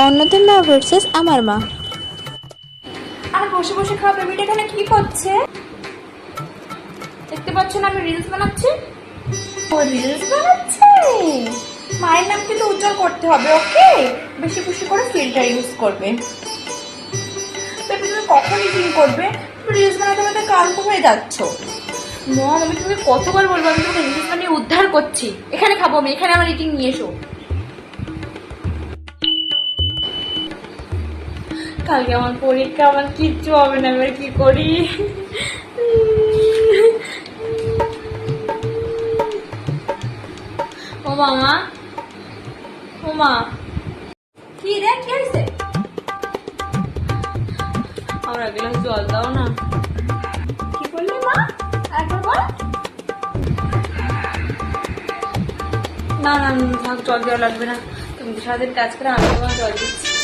অন্যদের মা ভার্সেস আমার মা। আর বসে বসে খাওয়া বেবিটা এখানে কি করছে? দেখতে পাচ্ছ না আমি রিলস বানাচ্ছি? ও রিলস বানাচ্ছে। মায়ের নাম কিন্তু উজ্জ্বল করতে হবে, ওকে? বেশি বেশি করে ফিল্টার ইউজ করবে। বেবি তুমি কখন ইটিং করবে? রিলস বানাতে বানাতে ক্লান্ত হয়ে যাচ্ছ। মম, আমি তোমাকে কতবার বলবো আমি তোমাকে রিলস বানিয়ে উদ্ধার করছি। এখানে খাবো আমি, এখানে আমার ইটিং নিয়ে এসো। কালকে আমার পরীক্ষা, আমার কিচ্ছু হবে না, এবার কি করি? ও মামা, ও মা, কি রে, কি হয়েছে? আমার এক গ্লাস জল দাও না। কি করলি মা? একবার বল। না না থাক, জল দেওয়া লাগবে না। তুমি তো সারাদিন কাজ করে, আমি তোমার জল দিচ্ছি।